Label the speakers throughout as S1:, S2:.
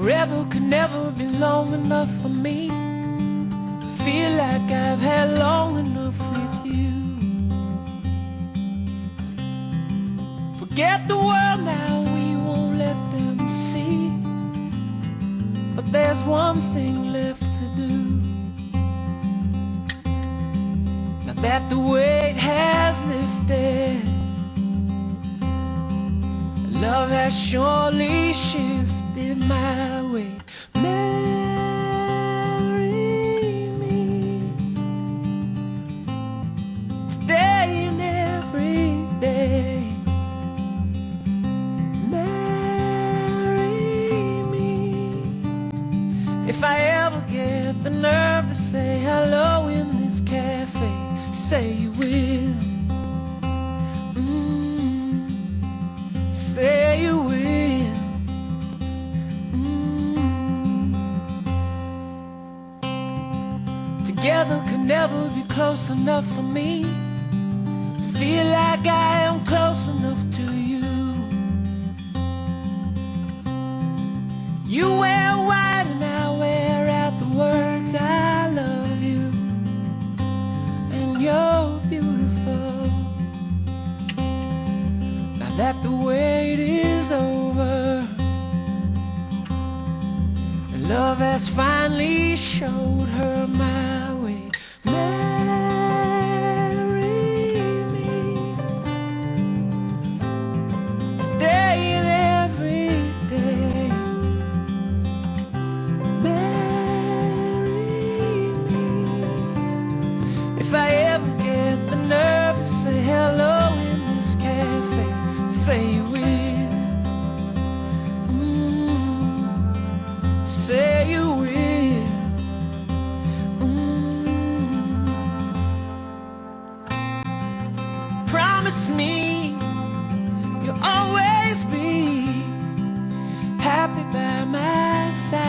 S1: Forever could never be long enough for me to feel like I've had long enough with you. Forget the world now, we won't let them see. But there's one thing left to do. Now that the weight has lifted, love has surely shifted my way. Marry me today and every day. Marry me. If I ever get the nerve to say hello in this cafe, say you will. Say you will. Together could never be close enough for me to feel like I am close enough to you. You wear white and I wear out the words I love you, and you're beautiful. Now that the wait is over, and love has finally showed her my way. Marry me today and every day. Marry me. If I ever get the nerve to say hello in this cafe, say you will. Say you will. Promise me you'll always be happy by my side.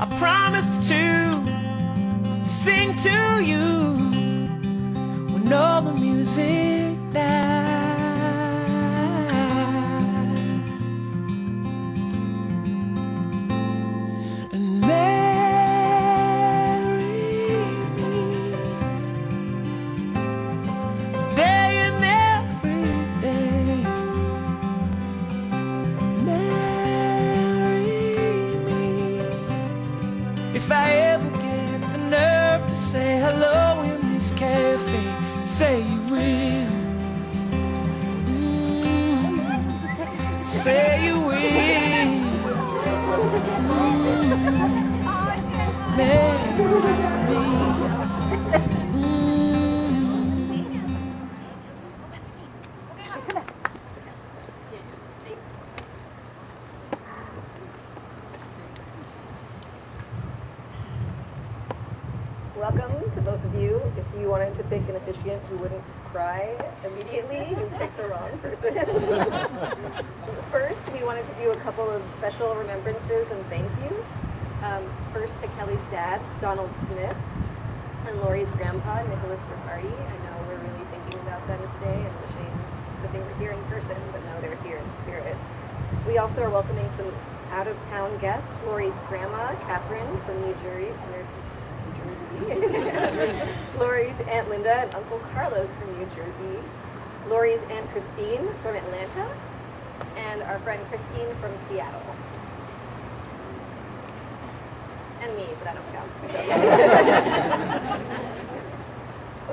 S1: I promise to sing to you when all the music dies. And marry me today and every day. Marry me. If I ever get the nerve to say hello in this cafe, say you will. Say you will. Marry me.
S2: Welcome to both of you. If you wanted to pick an officiant who wouldn't cry immediately, you picked the wrong person. First, we wanted to do a couple of special remembrances and thank yous. First to Kelly's dad, Donald Smith, and Lori's grandpa, Nicholas Riccardi. I know we're really thinking about them today and wishing that they were here in person, but now they're here in spirit. We also are welcoming some out-of-town guests. Lori's grandma, Catherine, from New Jersey. Lori's Aunt Linda and Uncle Carlos from New Jersey. Lori's Aunt Christine from Atlanta. And our friend Christine from Seattle. And me, but I don't count. So.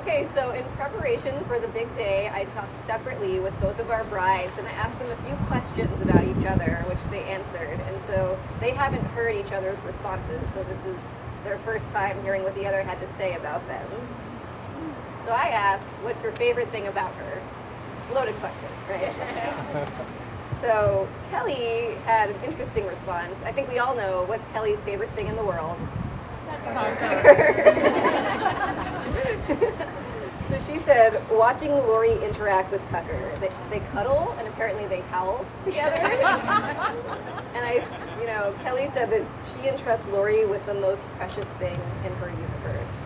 S2: Okay, so in preparation for the big day, I talked separately with both of our brides and I asked them a few questions about each other, which they answered. And so they haven't heard each other's responses, so this is their first time hearing what the other had to say about them. So I asked, what's your favorite thing about her? Loaded question, right? So Kelly had an interesting response. I think we all know what's Kelly's favorite thing in the world. Tucker. So she said, watching Lori interact with Tucker. They cuddle and apparently they howl together. And Kelly said that she entrusts Lori with the most precious thing in her universe.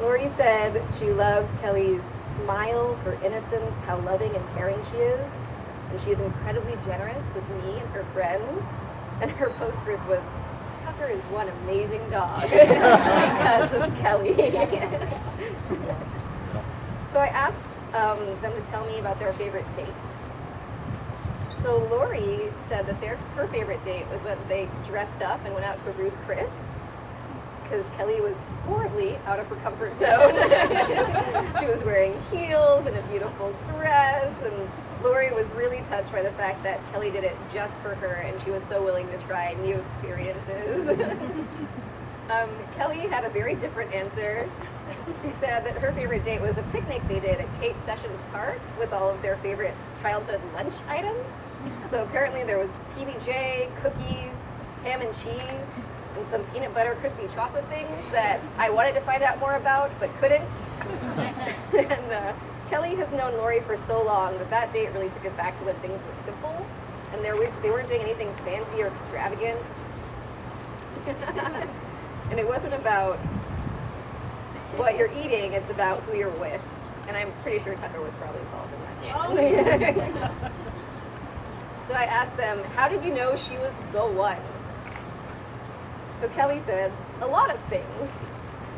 S2: Lori said she loves Kelly's smile, her innocence, how loving and caring she is, and she is incredibly generous with me and her friends. And her postscript was, Tucker is one amazing dog because of Kelly. So I asked them to tell me about their favorite date. So Lori said that her favorite date was when they dressed up and went out to Ruth Chris, because Kelly was horribly out of her comfort zone. She was wearing heels and a beautiful dress, and Lori was really touched by the fact that Kelly did it just for her, and she was so willing to try new experiences. Kelly had a very different answer. She said that her favorite date was a picnic they did at Kate Sessions Park with all of their favorite childhood lunch items. So apparently there was PBJ, cookies, ham and cheese, and some peanut butter crispy chocolate things that I wanted to find out more about but couldn't. And Kelly has known Lori for so long that date really took it back to when things were simple and they weren't doing anything fancy or extravagant. And it wasn't about what you're eating, it's about who you're with. And I'm pretty sure Tucker was probably involved in that too. So I asked them, how did you know she was the one? So Kelly said, a lot of things,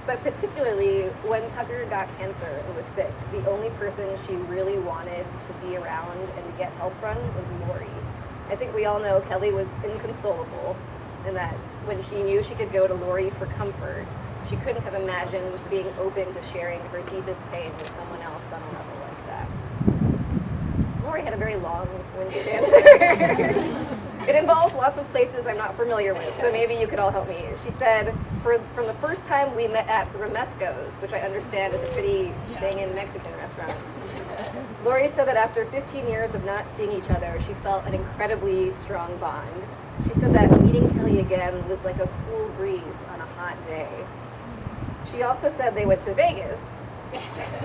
S2: but particularly when Tucker got cancer and was sick, the only person she really wanted to be around and get help from was Lori. I think we all know Kelly was inconsolable, and that when she knew she could go to Lori for comfort, she couldn't have imagined being open to sharing her deepest pain with someone else on a level like that. Lori had a very long-winded answer. It involves lots of places I'm not familiar with, so maybe you could all help me. She said, from the first time we met at Romesco's, which I understand is a pretty banging Mexican restaurant, Lori said that after 15 years of not seeing each other, she felt an incredibly strong bond. She said that meeting Kelly again was like a cool breeze on a hot day. She also said they went to Vegas.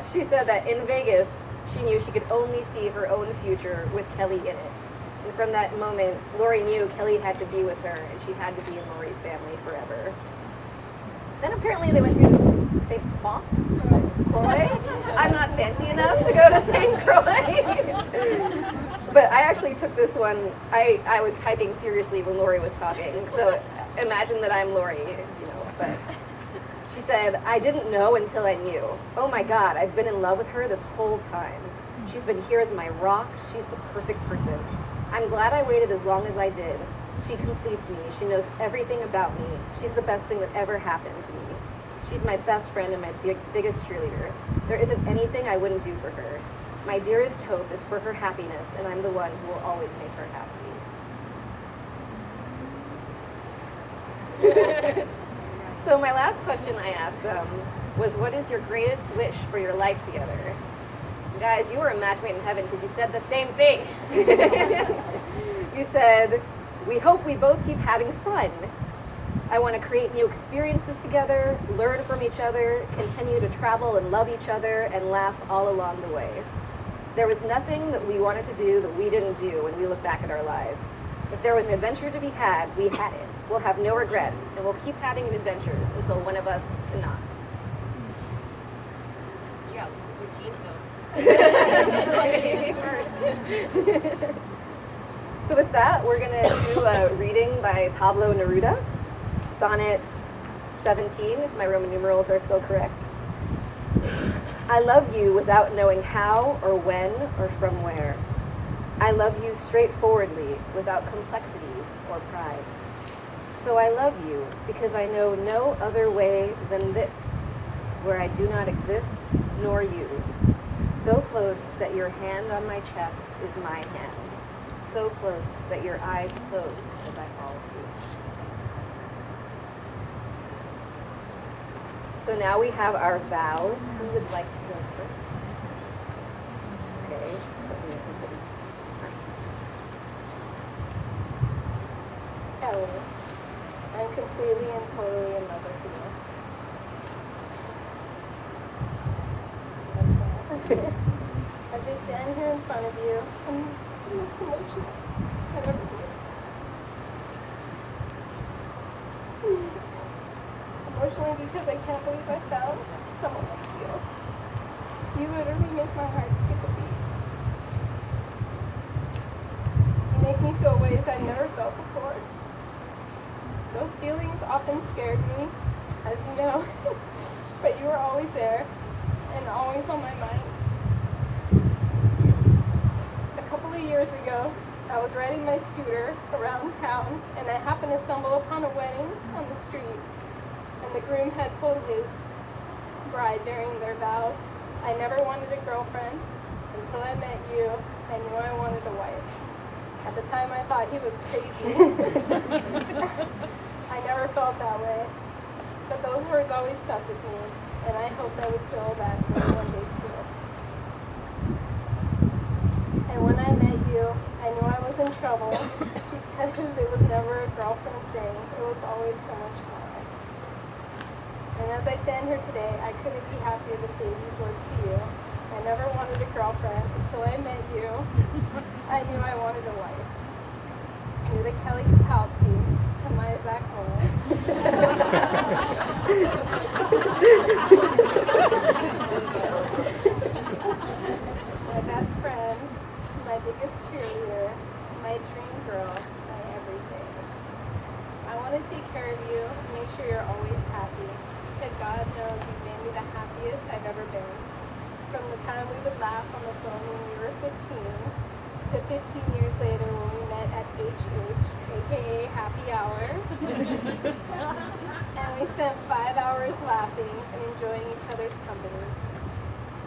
S2: She said that in Vegas, she knew she could only see her own future with Kelly in it. And from that moment, Lori knew Kelly had to be with her, and she had to be in Lori's family forever. Then apparently they went to St. Croix? I'm not fancy enough to go to St. Croix. But I actually took this one, I was typing furiously when Lori was talking, so imagine that I'm Lori, but she said, I didn't know until I knew. Oh my God, I've been in love with her this whole time. She's been here as my rock, she's the perfect person. I'm glad I waited as long as I did. She completes me, she knows everything about me. She's the best thing that ever happened to me. She's my best friend and my biggest cheerleader. There isn't anything I wouldn't do for her. My dearest hope is for her happiness, and I'm the one who will always make her happy. So my last question I asked them was, what is your greatest wish for your life together? Guys, you were a match made in heaven because you said the same thing. You said, we hope we both keep having fun. I want to create new experiences together, learn from each other, continue to travel and love each other, and laugh all along the way. There was nothing that we wanted to do that we didn't do when we look back at our lives. If there was an adventure to be had, we had it. We'll have no regrets, and we'll keep having adventures until one of us cannot.
S3: You got routine, so.
S2: So with that, we're going to do a reading by Pablo Neruda, Sonnet 17, if my Roman numerals are still correct. I love you without knowing how or when or from where. I love you straightforwardly without complexities or pride. So I love you because I know no other way than this, where I do not exist, nor you. So close that your hand on my chest is my hand. So close that your eyes close as I fall asleep. So now we have our vows. Who would like to go first? Okay.
S4: Ellie, I'm completely and totally in love with you. That's bad. As I stand here in front of you, I'm the most emotional I've ever been. Emotionally because I can't believe I fell. someone like you. You literally make my heart skip a beat. You make me feel ways I've never felt before. Those feelings often scared me, as you know, but you were always there and always on my mind. A couple of years ago, I was riding my scooter around town and I happened to stumble upon a wedding on the street, and the groom had told his bride during their vows, I never wanted a girlfriend. Until I met you, I knew I wanted a wife. At the time I thought he was crazy. I never felt that way. But those words always stuck with me, and I hoped I would feel that way one day too. And when I met you, I knew I was in trouble because it was never a girlfriend thing. It was always so much more. And as I stand here today, I couldn't be happier to say these words to you. I never wanted a girlfriend until I met you. I knew I wanted a wife. You're the Kelly Kapowski to my Zach Morris. My best friend, my biggest cheerleader, my dream girl, my everything. I want to take care of you and make sure you're always happy. Because God knows you've made me the happiest I've ever been. From the time we would laugh on the phone when we were 15, to 15 years later when we met at HH, aka Happy Hour. And we spent 5 hours laughing and enjoying each other's company.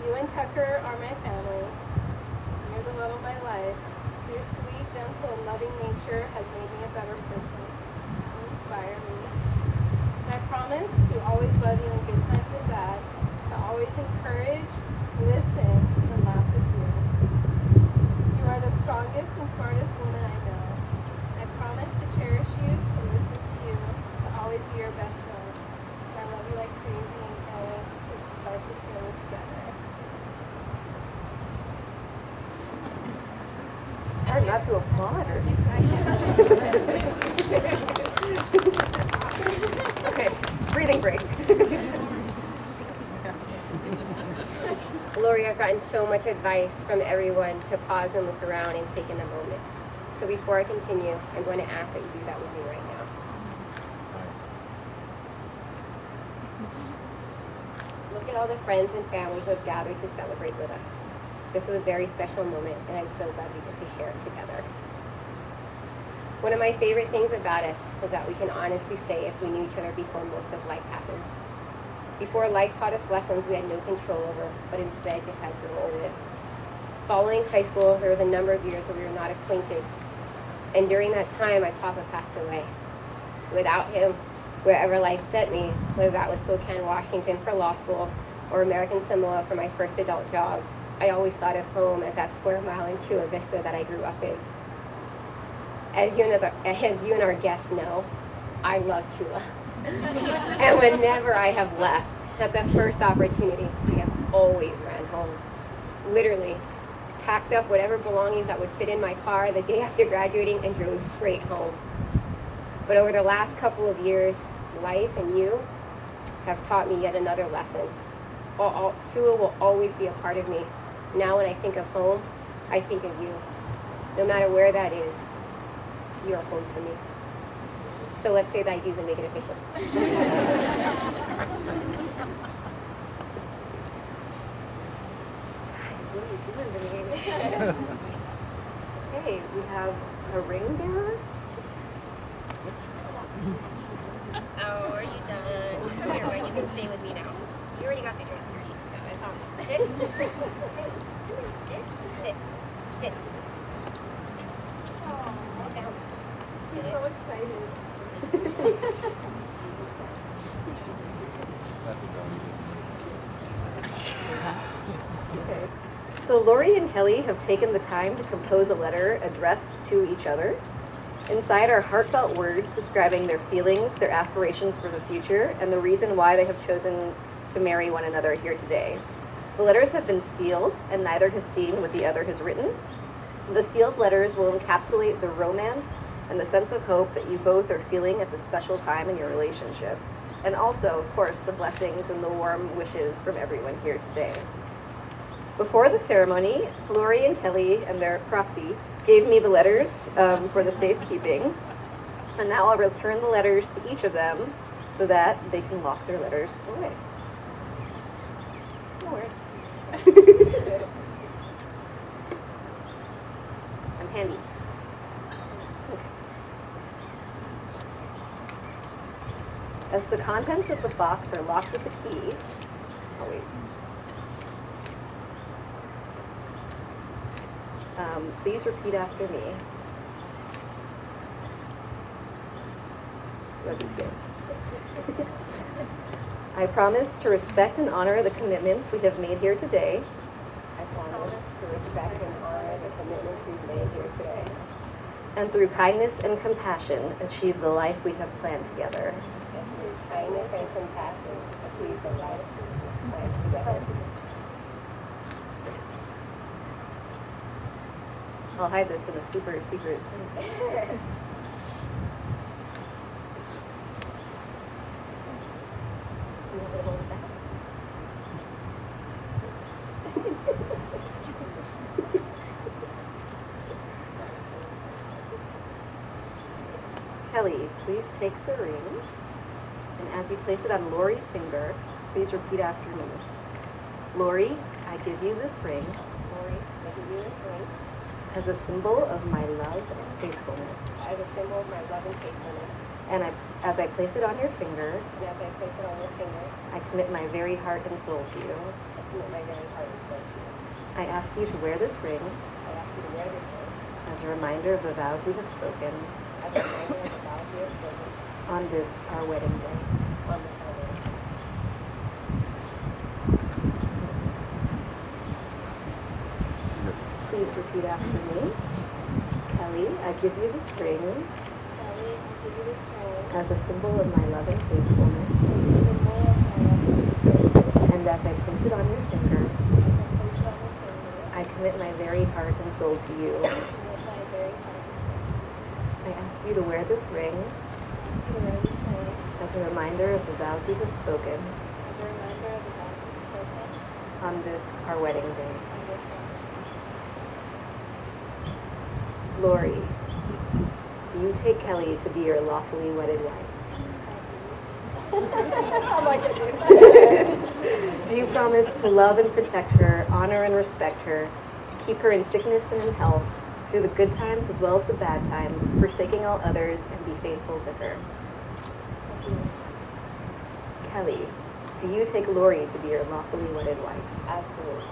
S4: You and Tucker are my family. You're the love of my life. Your sweet, gentle, and loving nature has made me a better person. You inspire me. And I promise to always love you in good times and bad, to always encourage, listen, and laugh with you. You are the strongest and smartest woman I know. I promise to cherish you, to listen to you, to always be your best friend. And I love you like crazy and can't wait to start this journey together.
S5: It's hard not to applaud or Okay, breathing break. Lori, I've gotten so much advice from everyone to pause and look around and take in a moment. So before I continue, I'm going to ask that you do that with me right now. Look at all the friends and family who have gathered to celebrate with us. This is a very special moment, and I'm so glad we get to share it together. One of my favorite things about us was that we can honestly say if we knew each other before most of life happened. Before life taught us lessons we had no control over, but instead just had to roll with. Following high school, there was a number of years where we were not acquainted. And during that time, my papa passed away. Without him, wherever life sent me, whether that was Spokane, Washington for law school, or American Samoa for my first adult job, I always thought of home as that square mile in Chula Vista that I grew up in. As you and our guests know, I love Chula. And whenever I have left, at the first opportunity, I have always ran home. Literally, packed up whatever belongings that would fit in my car the day after graduating and drove straight home. But over the last couple of years, life and you have taught me yet another lesson. Chula will always be a part of me. Now when I think of home, I think of you. No matter where that is, you're home to me. So let's say that I do and make it official. Guys, what are you doing to me? Okay, we have a ring bearer.
S3: Oh, are you done? Here, well, you can stay with me now. You already got the dress dirty, so it's all good. Sit. Sit. Sit. Sit.
S4: Oh,
S3: Sit down.
S4: she's
S3: Sit.
S4: so excited.
S6: That's a value.
S5: Okay. So Lori and Kelly have taken the time to compose a letter addressed to each other. Inside are heartfelt words describing their feelings, their aspirations for the future, and the reason why they have chosen to marry one another here today. The letters have been sealed, and neither has seen what the other has written. The sealed letters will encapsulate the romance and the sense of hope that you both are feeling at this special time in your relationship.
S2: and also, of course, the blessings and the warm wishes from everyone here today. Before the ceremony, Lori and Kelly and their proxy gave me the letters for the safekeeping, and now I'll return the letters to each of them so that they can lock their letters away. No worries. I'm handy. Okay. As the contents of the box are locked with the key, oh wait. Please repeat after me. I promise to respect and honor the commitments we have made here today.
S5: I promise to respect and honor the commitments we've made here today.
S2: And through kindness and compassion, achieve the life we have planned together.
S5: And through kindness and compassion, achieve the life we've planned together.
S2: I'll hide this in a super secret place. Kelly, please take the ring, and as you place it on Lori's finger, please repeat after me. Lori, I give you this ring.
S5: Lori, I give you this ring.
S2: As a symbol of my love and faithfulness.
S5: As a symbol of my love and faithfulness.
S2: And as I place it on your finger,
S5: And as I place it on your finger,
S2: I commit my very heart and soul to you.
S5: I commit my very heart and soul to you.
S2: I ask you to wear this ring
S5: I ask you to wear this ring
S2: as a reminder of the vows we have spoken
S5: as a reminder of the vows we have spoken
S2: on this, our wedding day.
S5: on this our wedding day.
S2: Please repeat after me. Kelly, I give you this ring
S4: Kelly, I give you this ring
S2: as a symbol of my love and faithfulness.
S4: as a symbol of my love and faithfulness.
S2: And as I place it on your finger,
S4: As I place it on your finger,
S2: I commit my very heart and soul to you.
S4: I commit my very heart and soul to you.
S2: I ask you to wear this ring
S4: I ask you to wear this ring
S2: as a reminder of the vows we have spoken
S4: as a reminder of the vows we've spoken
S2: on this, our wedding day.
S4: on this day.
S2: Lori, do you take Kelly to be your lawfully wedded wife?
S4: I'm like, I do.
S2: Do you promise to love and protect her, honor and respect her, to keep her in sickness and in health, through the good times as well as the bad times, forsaking all others, and be faithful to her?
S4: I do.
S2: Kelly, do you take Lori to be your lawfully wedded wife?
S5: Absolutely.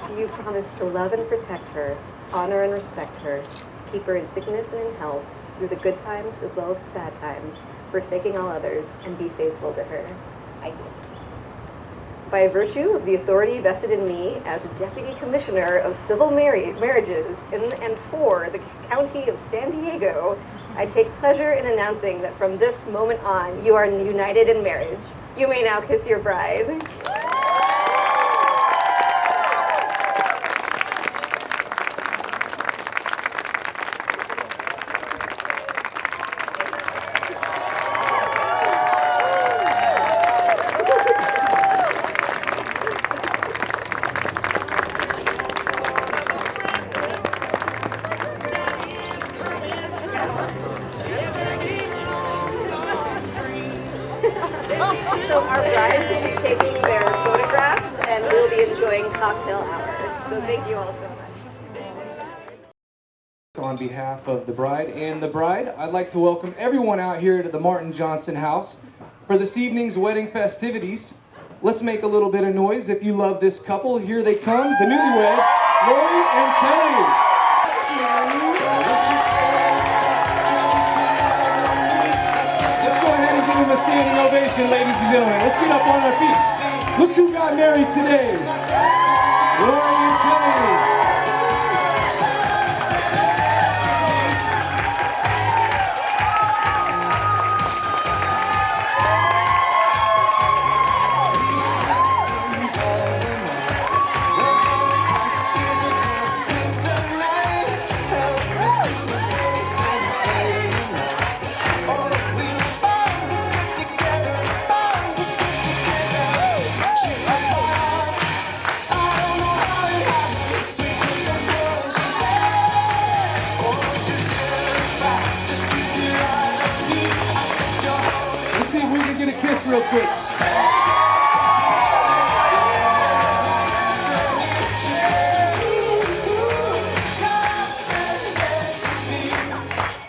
S2: Do you promise to love and protect her, honor and respect her, to keep her in sickness and in health, through the good times as well as the bad times, forsaking all others, and be faithful to her?
S5: I do.
S2: By virtue of the authority vested in me as Deputy Commissioner of Civil Marriages in and for the County of San Diego, I take pleasure in announcing that from this moment on, you are united in marriage. You may now kiss your bride. So our brides will be taking their photographs and we'll be enjoying cocktail hour. So thank you all so much.
S6: On behalf of the bride and the bride, I'd like to welcome everyone out here to the Martin Johnson House for this evening's wedding festivities. Let's make a little bit of noise if you love this couple. Here they come, the newlyweds, Lori and Kelly. Let's go ahead and give them a standing ovation, ladies and gentlemen. Let's get up on our feet. Look who got married today. Lori and Kelly. real quick.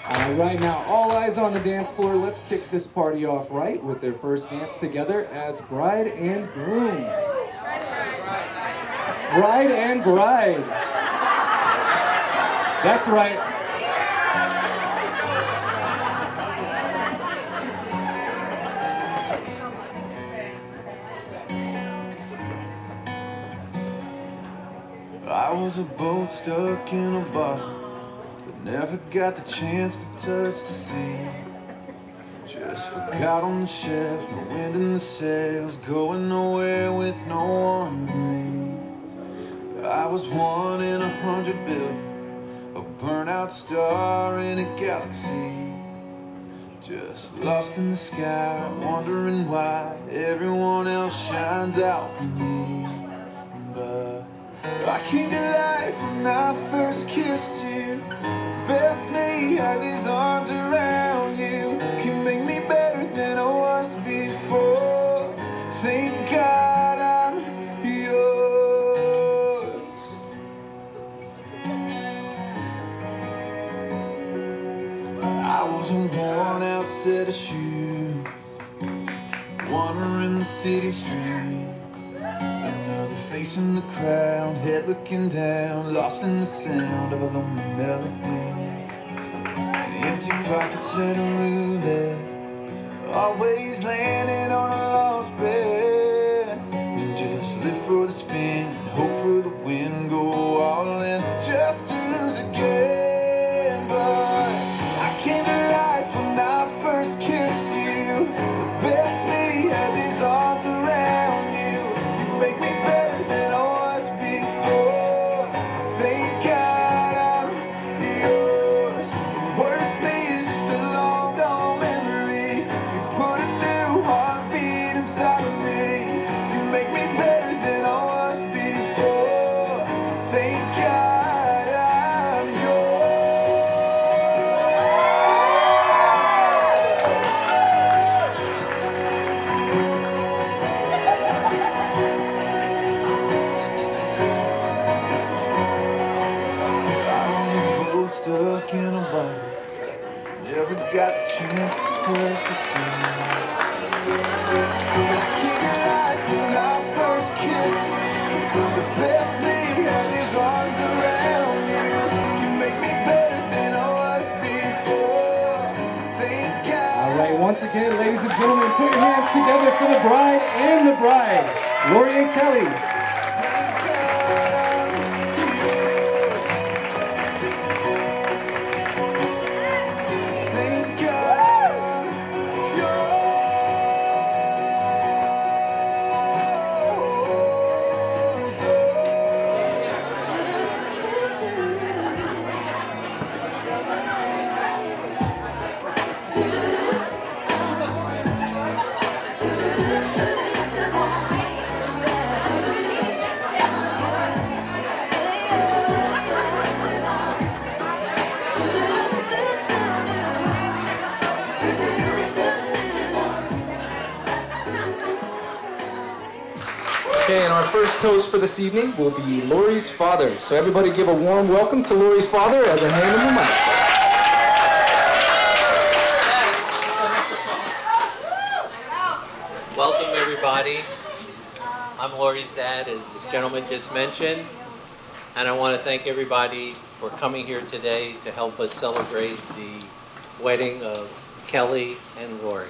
S6: All right, now all eyes on the dance floor. Let's kick this party off right with their first dance together as bride and groom. Bride and bride. That's right.
S1: I was a boat stuck in a bottle, but never got the chance to touch the sea. Just forgot on the shelf, no wind in the sails, going nowhere with no one but me. I was 1 in 100 billion, a burnout star in a galaxy. Just lost in the sky, wondering why everyone else shines out for me. But I came to life when I first kissed you. Best me has his arms around you. Can make me better than I was before. Thank God I'm yours. I was a worn out set of shoes, wandering the city streets. Another face in the crowd, head looking down, lost in the sound of a lonely melody. Empty pockets and a roulette, always landing on a lost bet. And just live for the spin, and hope for the win, go all in just to lose again. But I came to life when I first kissed you. The best me has his arms around you. Make me better than I was before. Thank God I'm yours. The worst me is just a long gone memory. You put a new heartbeat inside of me. You make me better than I was before. Thank God I'm stuck in a bottle, never got the chance to touch the sea. I came alive when I first kissed you. The best me had his arms around you. You make me better than I was before. Thank God.
S6: All right, once again, ladies and gentlemen, put your hands together for the bride and the bride, Lori and Kelly. Okay, and our first toast for this evening will be Lori's father. So everybody give a warm welcome to Lori's father as I hand him the mic.
S7: Welcome everybody. I'm Lori's dad, as this gentleman just mentioned. And I want to thank everybody for coming here today to help us celebrate the wedding of Kelly and Lori.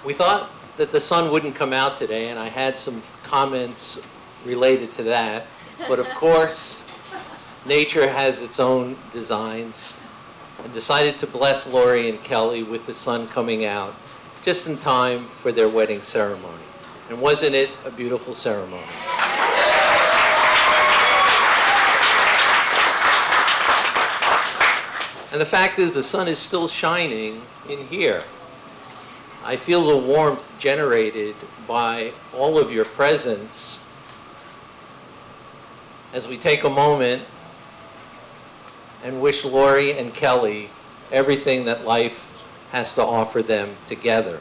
S7: We thought that the sun wouldn't come out today, and I had some comments related to that. But of course, nature has its own designs, and decided to bless Lori and Kelly with the sun coming out just in time for their wedding ceremony. And wasn't it a beautiful ceremony? And the fact is, the sun is still shining in here. I feel the warmth generated by all of your presence as we take a moment and wish Lori and Kelly everything that life has to offer them together.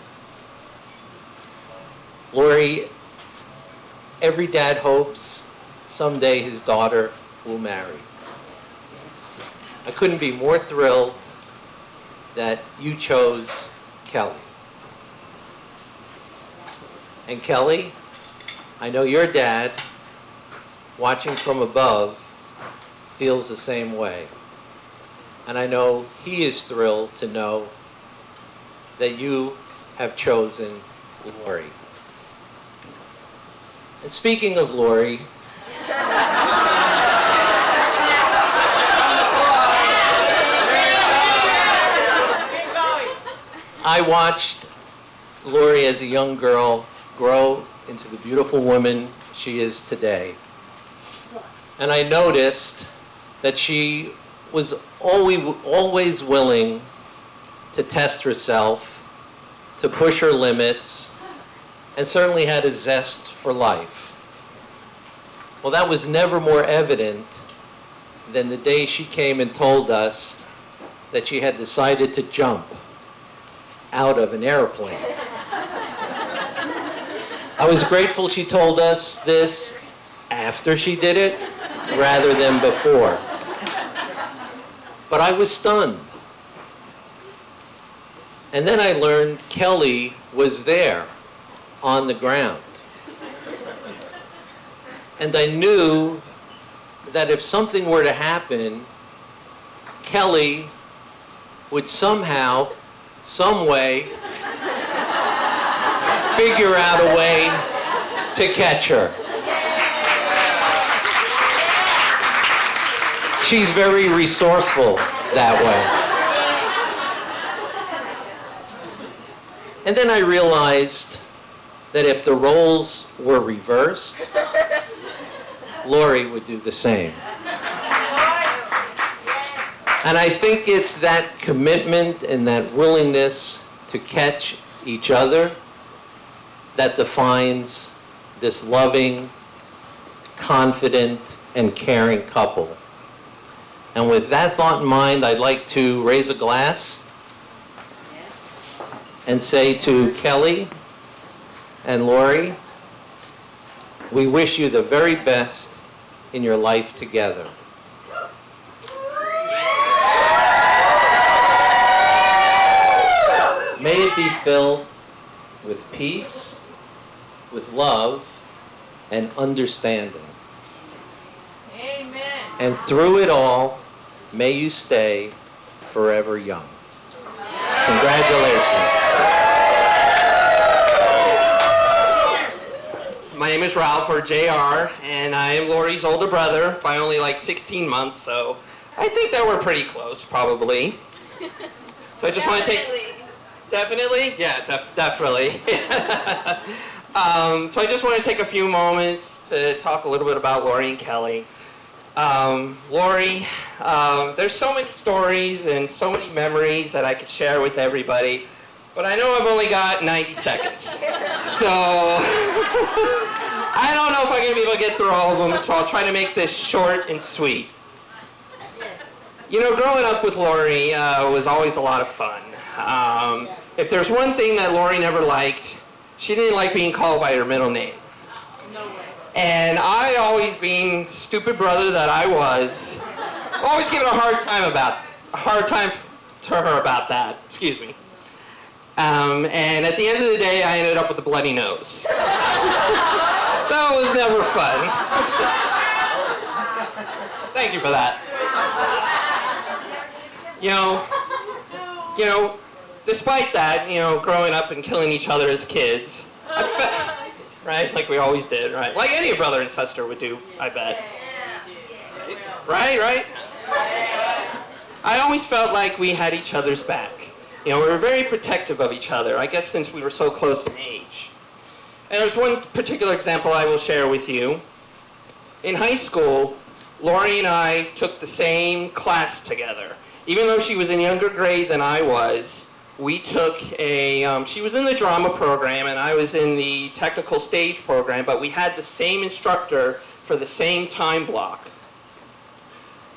S7: Lori, every dad hopes someday his daughter will marry. I couldn't be more thrilled that you chose Kelly. And Kelly, I know your dad, watching from above, feels the same way. And I know he is thrilled to know that you have chosen Lori. And speaking of Lori, I watched Lori as a young girl grow into the beautiful woman she is today. And I noticed that she was always willing to test herself, to push her limits, and certainly had a zest for life. Well, that was never more evident than the day she came and told us that she had decided to jump out of an airplane. I was grateful she told us this after she did it rather than before. But I was stunned. And then I learned Kelly was there on the ground. And I knew that if something were to happen, Kelly would somehow, some way, figure out a way to catch her. She's very resourceful that way. And then I realized that if the roles were reversed, Lori would do the same. And I think it's that commitment and that willingness to catch each other that defines this loving, confident, and caring couple. And with that thought in mind, I'd like to raise a glass and say to Kelly and Lori, we wish you the very best in your life together. May it be filled with peace, with love, and understanding. Amen. And through it all, may you stay forever young. Congratulations.
S8: My name is Ralph, or JR, and I am Lori's older brother by only like 16 months, so I think that we're pretty close, probably. So I just want to take... Definitely? Yeah, definitely. So I just want to take a few moments to talk a little bit about Lori and Kelly. Lori, there's so many stories and so many memories that I could share with everybody, but I know I've only got 90 seconds. So I don't know if I'm going to be able to get through all of them, so I'll try to make this short and sweet. You know, growing up with Lori was always a lot of fun. If there's one thing that Lori never liked, she didn't like being called by her middle name.
S4: No way.
S8: And I, always being stupid brother that I was, always giving a hard time to her about that. Excuse me. And at the end of the day, I ended up with a bloody nose. So it was never fun. Thank you for that. You know, despite that, growing up and killing each other as kids, right? Like we always did, right? Like any brother and sister would do, I bet. Right? I always felt like we had each other's back. We were very protective of each other, I guess since we were so close in age. And there's one particular example I will share with you. In high school, Lori and I took the same class together. Even though she was in younger grade than I was, we took she was in the drama program and I was in the technical stage program, but we had the same instructor for the same time block.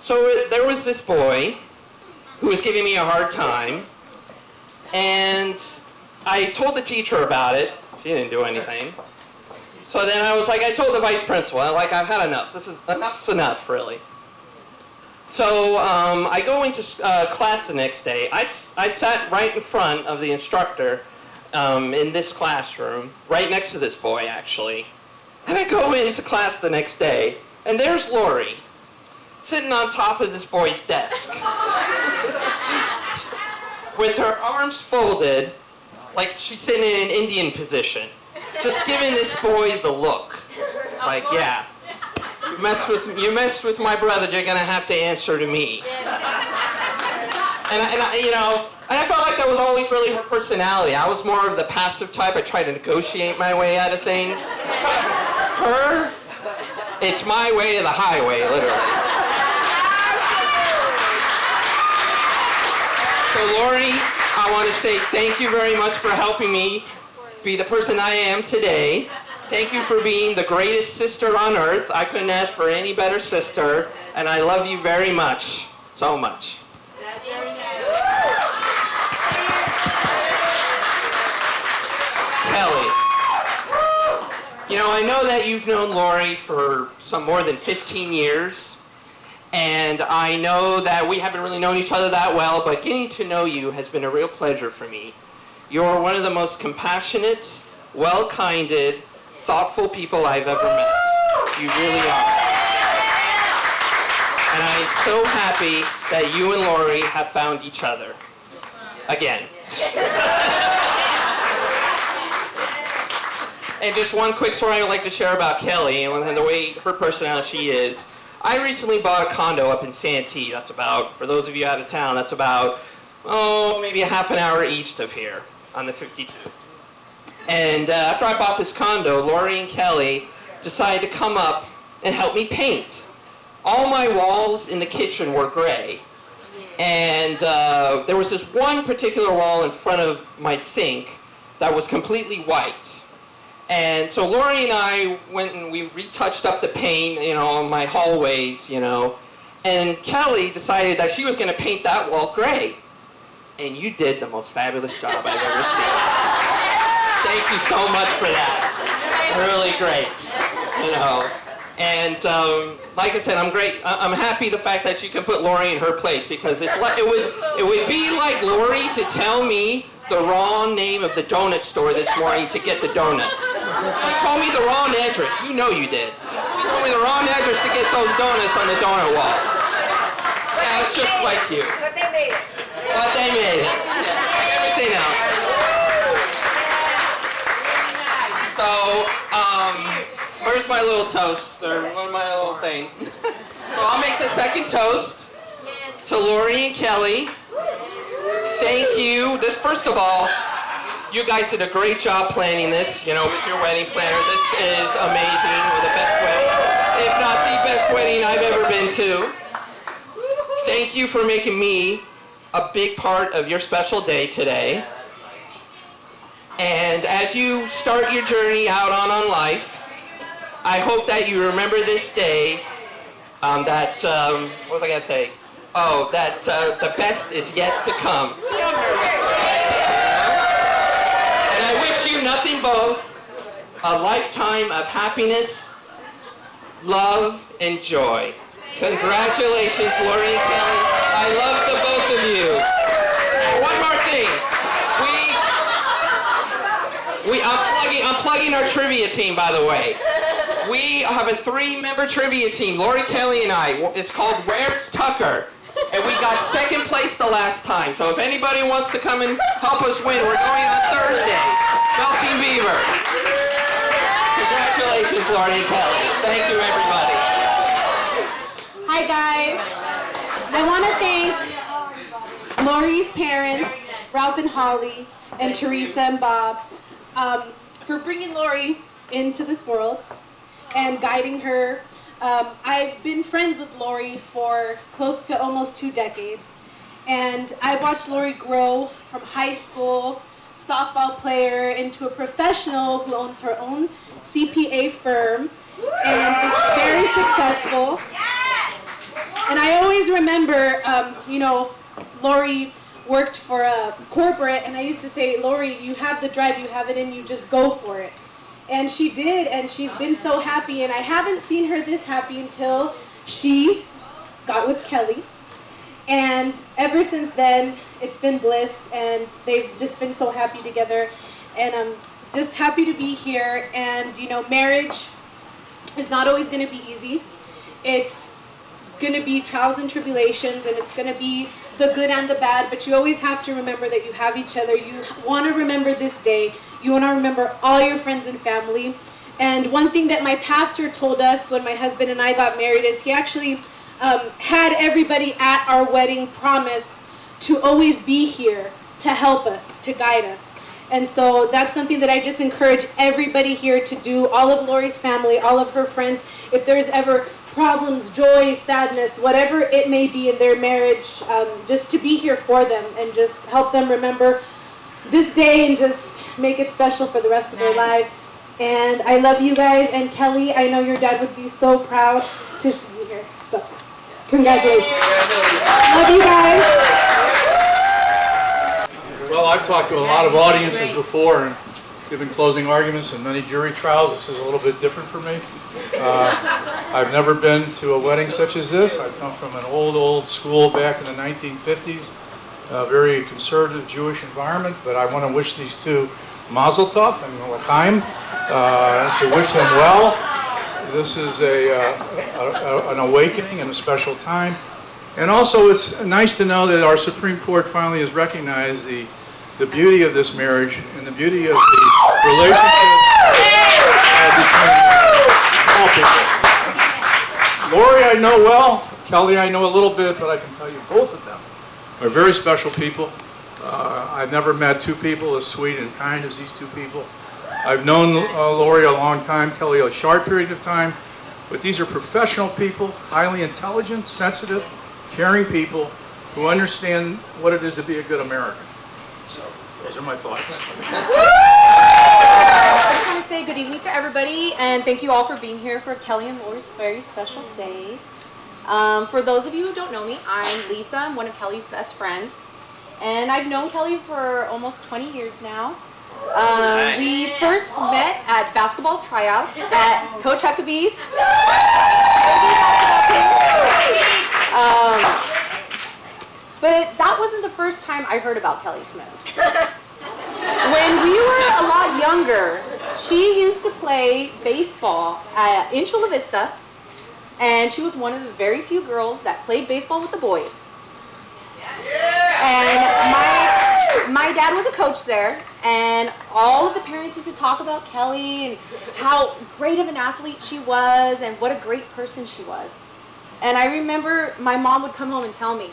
S8: So there was this boy who was giving me a hard time, and I told the teacher about it. She didn't do anything. So then I was like, I told the vice principal, I've had enough. Enough's enough, really. So I go into class the next day. I sat right in front of the instructor in this classroom, right next to this boy, actually. And I go into class the next day, and there's Lori, sitting on top of this boy's desk, with her arms folded, like she's sitting in an Indian position, just giving this boy the look. It's like, yeah. You messed with my brother, you're gonna have to answer to me. And I felt like that was always really her personality. I was more of the passive type. I tried to negotiate my way out of things. Her, it's my way or the highway, literally. So Lori, I want to say thank you very much for helping me be the person I am today. Thank you for being the greatest sister on earth. I couldn't ask for any better sister, and I love you very much, so much. Kelly. I know that you've known Lori for some more than 15 years, and I know that we haven't really known each other that well, but getting to know you has been a real pleasure for me. You're one of the most compassionate, well-kinded, thoughtful people I've ever met. You really are. And I'm so happy that you and Lori have found each other. Again. And just one quick story I would like to share about Kelly and the way her personality is. I recently bought a condo up in Santee. That's about, for those of you out of town, that's about, maybe a half an hour east of here on the 52. And after I bought this condo, Lori and Kelly decided to come up and help me paint. All my walls in the kitchen were gray. And there was this one particular wall in front of my sink that was completely white. And so Lori and I went and we retouched up the paint, on my hallways, And Kelly decided that she was going to paint that wall gray. And you did the most fabulous job I've ever seen. Thank you so much for that. Really great, And like I said, I'm happy the fact that you can put Lori in her place, because it would be like Lori to tell me the wrong name of the donut store this morning to get the donuts. She told me the wrong address. You know you did. She told me the wrong address to get those donuts on the donut wall. Yeah, it's just like you.
S5: But they made it.
S8: But they made it. Like everything else. So, where's my little toast? Or my little thing? So I'll make the second toast to Lori and Kelly. Thank you. First of all, you guys did a great job planning this, with your wedding planner. This is amazing. Or the best wedding, if not the best wedding I've ever been to. Thank you for making me a big part of your special day today. And as you start your journey out on life, I hope that you remember this day, what was I going to say? Oh, that the best is yet to come. See, I'm nervous. And I wish you nothing but a lifetime of happiness, love, and joy. Congratulations, Lori and Kelly. I love the both of you. And one more thing. I'm plugging our trivia team, by the way. We have a 3-member trivia team, Lori, Kelly, and I. It's called Where's Tucker? And we got second place the last time. So if anybody wants to come and help us win, we're going on Thursday. Chelsea Beaver. Congratulations, Lori and Kelly. Thank you, everybody.
S9: Hi, guys. I want to thank Lori's parents, Ralph and Holly, and Teresa and Bob, for bringing Lori into this world and guiding her. I've been friends with Lori for close to almost 2 decades, and I watched Lori grow from high school softball player into a professional who owns her own CPA firm and is very successful. And I always remember, Lori worked for a corporate, and I used to say, Lori, you have the drive, you have it in you, just go for it. And she did, and she's been so happy, and I haven't seen her this happy until she got with Kelly. And ever since then, it's been bliss, and they've just been so happy together. And I'm just happy to be here. And, you know, marriage is not always going to be easy. It's going to be trials and tribulations, and it's going to be the good and the bad, but you always have to remember that you have each other. You want to remember this day. You want to remember all your friends and family. And one thing that my pastor told us when my husband and I got married is he actually had everybody at our wedding promise to always be here to help us, to guide us. And so that's something that I just encourage everybody here to do, all of Lori's family, all of her friends. If there's ever problems, joy, sadness, whatever it may be in their marriage, just to be here for them and just help them remember this day and just make it special for the rest of their lives. And I love you guys. And Kelly, I know your dad would be so proud to see you here. So, congratulations. Love you guys.
S10: Well, I've talked to a lot of audiences before and given closing arguments in many jury trials. This is a little bit different for me. I've never been to a wedding such as this. I come from an old school back in the 1950s, a very conservative Jewish environment, but I want to wish these two Mazel Tov and L'chaim, to wish them well. This is an awakening and a special time. And also it's nice to know that our Supreme Court finally has recognized the beauty of this marriage and the beauty of the relationship between all people. Lori I know well, Kelly I know a little bit, but I can tell you both of them are very special people. I've never met two people as sweet and kind as these two people. I've known Lori a long time, Kelly a short period of time, but these are professional people, highly intelligent, sensitive, caring people who understand what it is to be a good American. So, those are my thoughts.
S11: I just want to say good evening to everybody, and thank you all for being here for Kelly and Lori's very special day. For those of you who don't know me, I'm Lisa. I'm one of Kelly's best friends, and I've known Kelly for almost 20 years now. We first met at basketball tryouts at Coach Huckabee's. But that wasn't the first time I heard about Kelly Smith. When we were a lot younger, she used to play baseball in Chula Vista, and she was one of the very few girls that played baseball with the boys. And my dad was a coach there, and all of the parents used to talk about Kelly and how great of an athlete she was and what a great person she was. And I remember my mom would come home and tell me,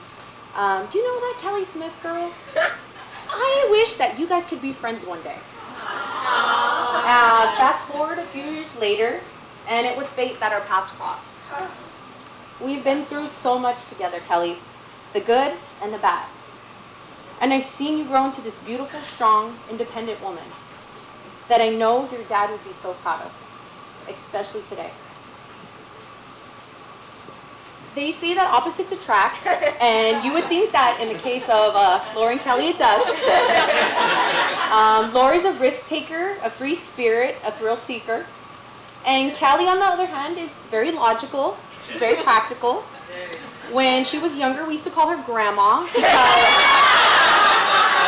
S11: do you know that Kelly Smith girl? I wish that you guys could be friends one day. Fast forward a few years later, and it was fate that our paths crossed. We've been through so much together, Kelly, the good and the bad. And I've seen you grow into this beautiful, strong, independent woman that I know your dad would be so proud of, especially today. They say that opposites attract, and you would think that in the case of Lori and Kelly, it does. Lori's a risk taker, a free spirit, a thrill seeker. And Kelly, on the other hand, is very logical. She's very practical. When she was younger, we used to call her Grandma because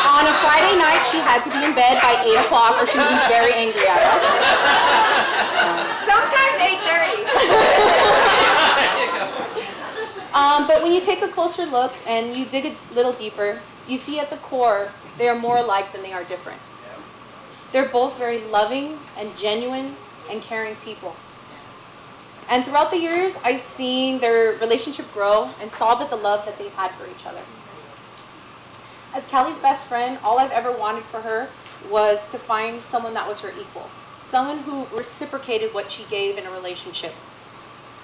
S11: on a Friday night, she had to be in bed by 8 o'clock or she would be very angry at us.
S3: Sometimes 8:30.
S11: But when you take a closer look and you dig a little deeper, you see at the core, they are more alike than they are different. They're both very loving and genuine and caring people. And throughout the years, I've seen their relationship grow and saw that the love that they've had for each other. As Kelly's best friend, all I've ever wanted for her was to find someone that was her equal. Someone who reciprocated what she gave in a relationship.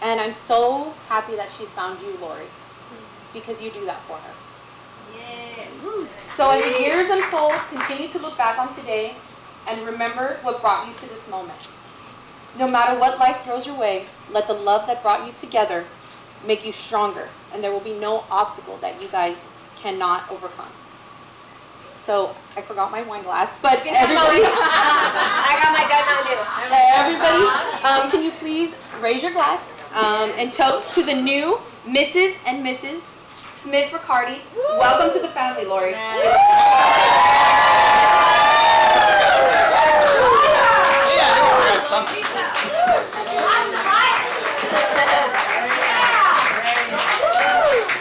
S11: And I'm so happy that she's found you, Lori, because you do that for her.
S3: Yeah.
S11: So as the years unfold, continue to look back on today and remember what brought you to this moment. No matter what life throws your way, let the love that brought you together make you stronger, and there will be no obstacle that you guys cannot overcome. so I forgot my wine glass. But everybody,
S5: I got my Diet Mountain Dew.
S11: everybody, can you please raise your glass and toast to the new Mrs. and Mrs. Smith Riccardi. Welcome to the family, Lori.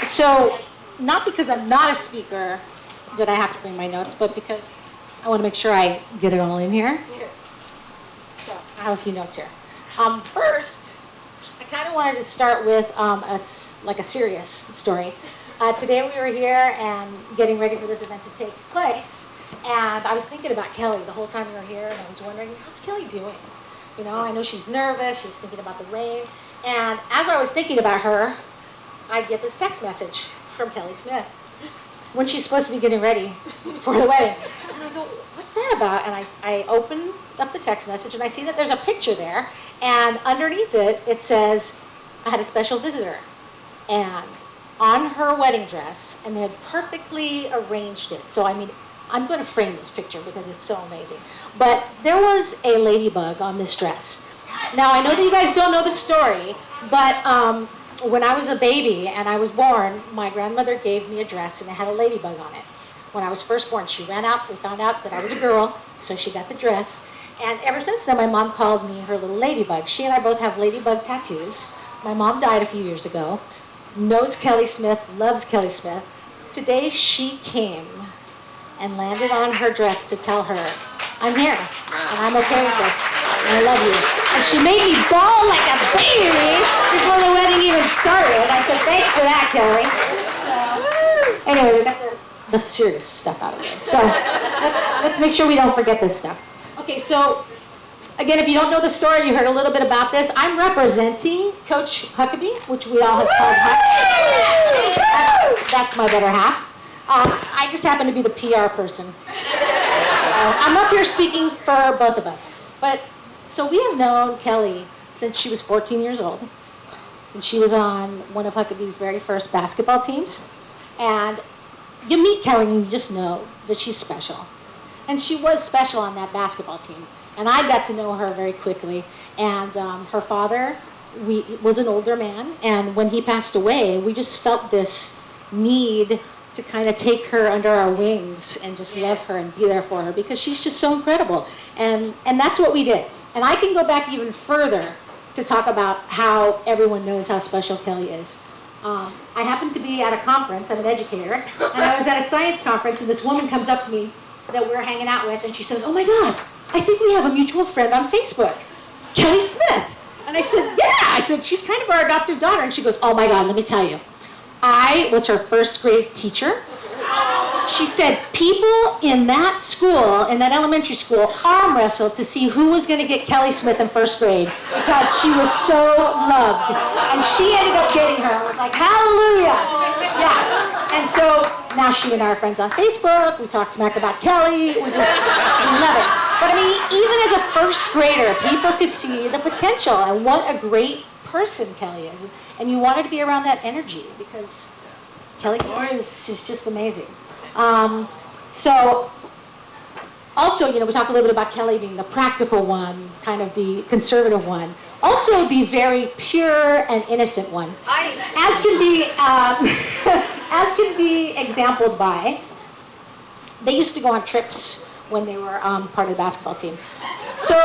S12: So, not because I'm not a speaker did I have to bring my notes, but because I want to make sure I get it all in here. So, I have a few notes here. First, I kind of wanted to start with a serious story. Today we were here and getting ready for this event to take place, and I was thinking about Kelly the whole time we were here, and I was wondering, how's Kelly doing? You know, I know she's nervous, she's thinking about the rain, and as I was thinking about her, I get this text message from Kelly Smith when she's supposed to be getting ready for the wedding. And I go, what's that about? And I open up the text message and I see that there's a picture there, and underneath it, it says, I had a special visitor. And on her wedding dress, and they had perfectly arranged it. So, I mean, I'm going to frame this picture because it's so amazing. But there was a ladybug on this dress. Now, I know that you guys don't know the story, but when I was a baby and I was born, my grandmother gave me a dress and it had a ladybug on it. When I was first born, she ran out, we found out that I was a girl, so she got the dress. And ever since then, my mom called me her little ladybug. She and I both have ladybug tattoos. My mom died a few years ago, knows Kelly Smith, loves Kelly Smith. Today, she came and landed on her dress to tell her, I'm here, and I'm okay with this, and I love you. And she made me bawl like a baby before the wedding even started. I said, thanks for that, Kelly. So, anyway, we got the serious stuff out of it. So let's make sure we don't forget this stuff. Okay, so again, if you don't know the story, you heard a little bit about this. I'm representing Coach Huckabee, which we all have called Huck. That's my better half. I just happen to be the PR person. I'm up here speaking for both of us. But so we have known Kelly since she was 14 years old. And she was on one of Huckabee's very first basketball teams. And you meet Kelly and you just know that she's special. And she was special on that basketball team. And I got to know her very quickly. And her father was an older man. And when he passed away, we just felt this need to kind of take her under our wings and just love her and be there for her because she's just so incredible. And that's what we did. And I can go back even further to talk about how everyone knows how special Kelly is. I happened to be at a conference, I'm an educator, and I was at a science conference, and this woman comes up to me that we're hanging out with, and she says, oh my God, I think we have a mutual friend on Facebook, Kelly Smith. And I said, yeah. I said, she's kind of our adoptive daughter. And she goes, oh my God, let me tell you. I was her first grade teacher. She said people in that school, in that elementary school, arm wrestled to see who was going to get Kelly Smith in first grade because she was so loved. And she ended up getting her. I was like, hallelujah. Yeah. And so now she and I are friends on Facebook. We talk smack about Kelly. We love it. But I mean, even as a first grader, people could see the potential and what a great person Kelly is. And you wanted to be around that energy because Kelly is just amazing. So, also, we talk a little bit about Kelly being the practical one, kind of the conservative one. Also, the very pure and innocent one, as can be exampled by. They used to go on trips when they were part of the basketball team. So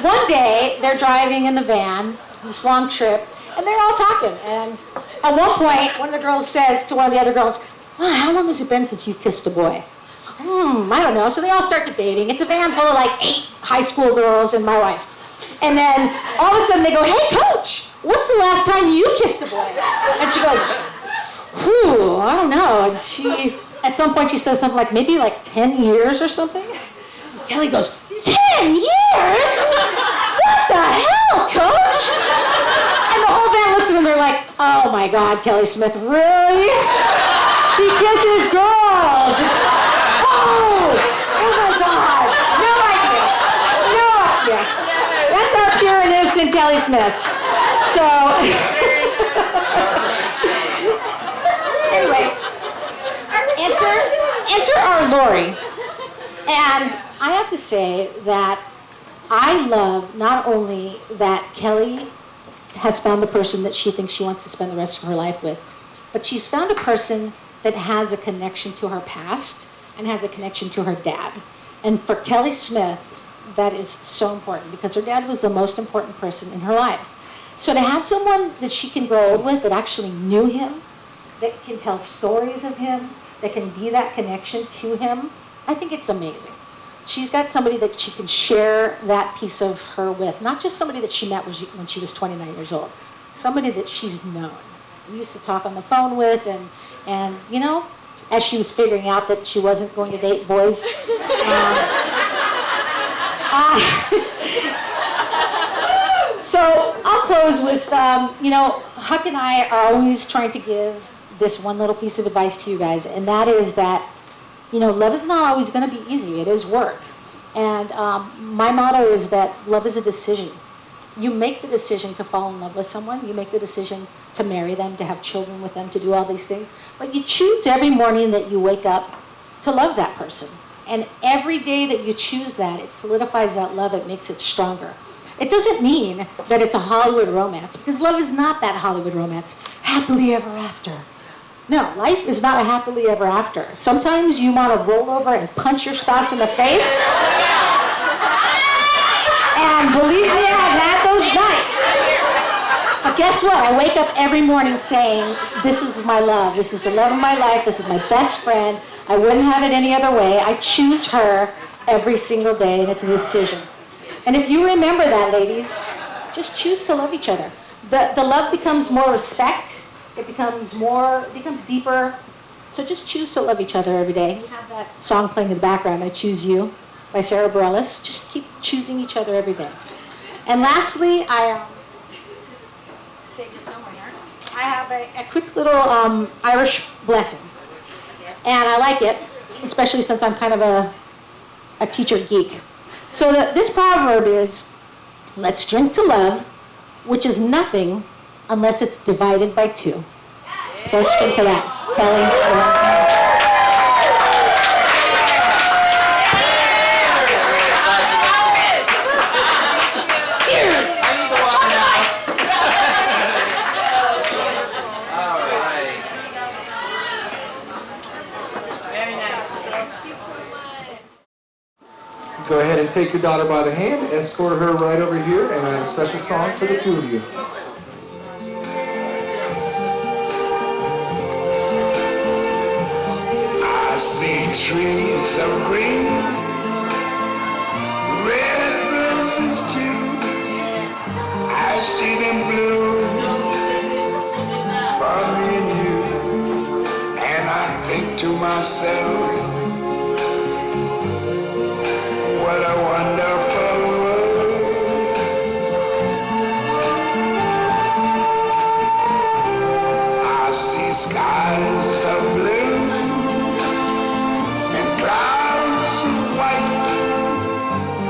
S12: one day they're driving in the van, this long trip, and they're all talking. And at one point, one of the girls says to one of the other girls, "Wow, how long has it been since you've kissed a boy?" I don't know. So they all start debating. It's a van full of like 8 high school girls and my wife. And then all of a sudden they go, "Hey, coach, what's the last time you kissed a boy?" And she goes, "Whew, I don't know." And at some point she says something like, maybe like 10 years or something. And Kelly goes, 10 years? What the hell, coach? And the whole van looks at her and they're like, "Oh my God, Kelly Smith, really? She kisses girls." Oh my God, no idea. That's our pure and innocent Kelly Smith. So, anyway, enter our Lori. And I have to say that I love not only that Kelly has found the person that she thinks she wants to spend the rest of her life with, but she's found a person that has a connection to her past and has a connection to her dad. And for Kelly Smith, that is so important because her dad was the most important person in her life. So to have someone that she can grow old with that actually knew him, that can tell stories of him, that can be that connection to him, I think it's amazing. She's got somebody that she can share that piece of her with, not just somebody that she met when she was 29 years old, somebody that she's known. We used to talk on the phone with, and you know, as she was figuring out that she wasn't going to date boys. So I'll close with, you know, Huck and I are always trying to give this one little piece of advice to you guys, and that is that, you know, love is not always going to be easy. It is work. And my motto is that love is a decision. You make the decision to fall in love with someone. You make the decision to marry them, to have children with them, to do all these things. But you choose every morning that you wake up to love that person. And every day that you choose that, it solidifies that love. It makes it stronger. It doesn't mean that it's a Hollywood romance, because love is not that Hollywood romance, happily ever after. No, life is not a happily ever after. Sometimes you want to roll over and punch your spouse in the face. And believe me, I've had those nights. But guess what? I wake up every morning saying, this is my love. This is the love of my life. This is my best friend. I wouldn't have it any other way. I choose her every single day, and it's a decision. And if you remember that, ladies, just choose to love each other. The love becomes more respect. It becomes deeper. So just choose to love each other every day. You have that song playing in the background, I Choose You, by Sarah Bareilles. Just keep choosing each other every day. And lastly, I saved it somewhere. I have a quick little Irish blessing. And I like it, especially since I'm kind of a teacher geek. So this proverb is, let's drink to love, which is nothing unless it's divided by two. So let's drink to that. Kelly.
S6: Go ahead and take your daughter by the hand, escort her right over here, and I have a special song for the two of you.
S1: I see trees of green, red roses too. I see them bloom for me and you, and I think to myself, what a wonderful world. I see skies of blue and clouds of white,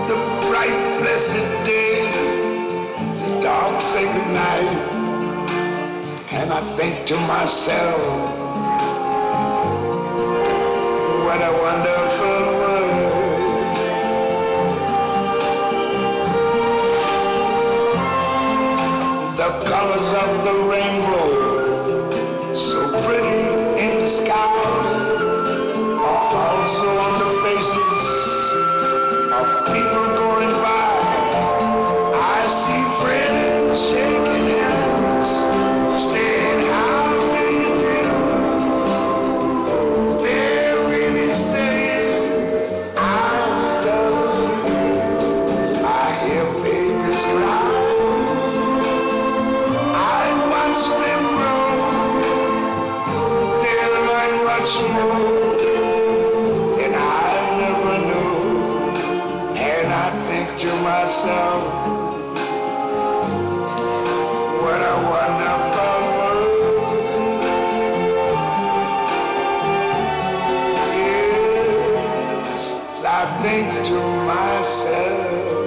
S1: the bright blessed day, the dark sacred night, and I think to myself, what a wonderful world. The colors of the rainbow, so pretty in the sky, are also on the faces of people going by. I see friends shaking hands, saying, how do you do? They're really saying, I love you. I hear babies cry. Much more than I never knew, and I think to myself, what a wonderful world. Yes, I think to myself,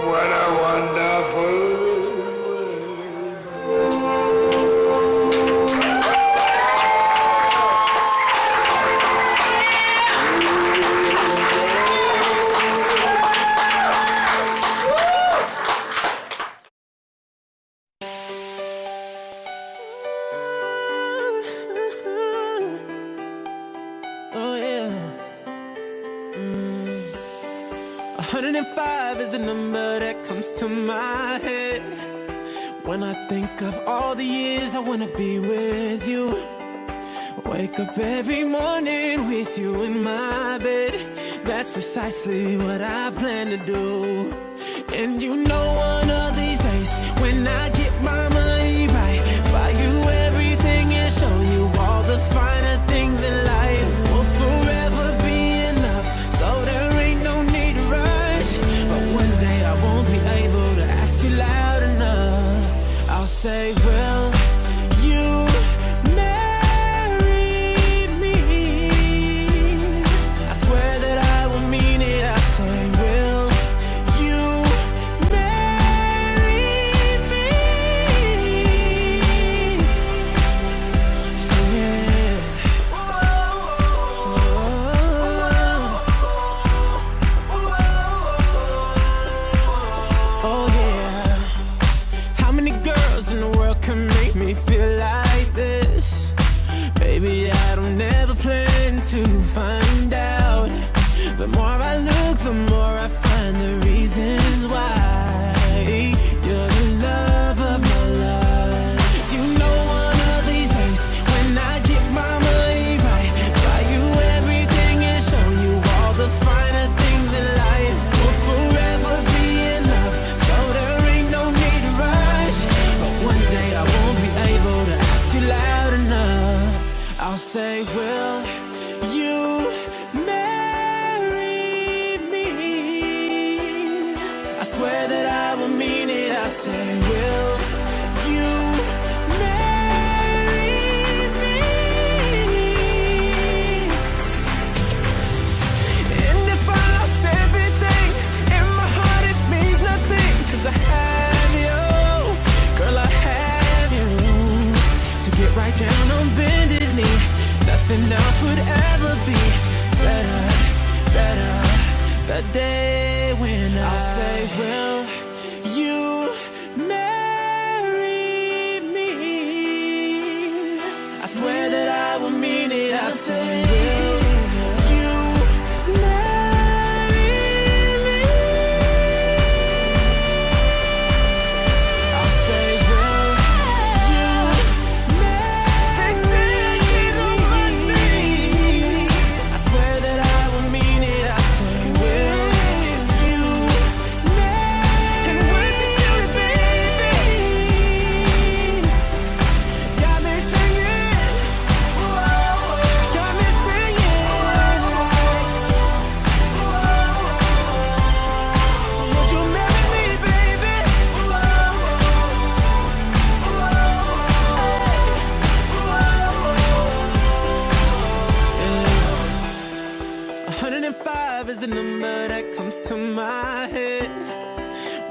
S1: what a wonderful world.
S13: 105 is the number that comes to my head when I think of all the years I wanna be with you. Wake up every morning with you in my bed. That's precisely what I plan to do. And you know one of these days when I get my money right, buy you everything and show you all the finer things in life. Will forever be enough, so there ain't no need to rush. But one day I won't be able to ask you loud enough. I'll say, will you marry me? I swear that I will mean it. I say, will you marry me? Say it. Oh yeah. How many girls in the world can make me feel like this? Baby, I don't never plan to find out. The more I look, the more I find the reasons why you're the love of my life. You know one of these days when I get my money right, buy you everything and show you all the finer things in life. Will forever be enough, so there ain't no need to rush. But one day I won't be able to ask you loud enough. I'll say, will you marry me? I swear that I will mean it. I say, will you marry me? And if I lost everything in my heart, it means nothing, 'cause I have you. Girl, I have you to get right down on bended knee. Nothing else would ever be better, better. The day when I'll say, will you marry me? I swear that I will mean it. I say, will you marry me? I'll say, will you marry on my knees? I swear that I will mean it. I say, will you marry? And would you do it, baby? Got me singing. Got me singing. Would you marry me, baby? 105 is the number that comes to my head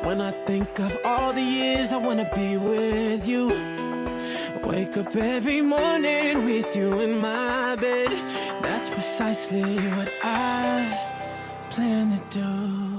S13: when I think of all the years I wanna be with you. Wake up every morning with you in my bed. That's precisely what I plan to do.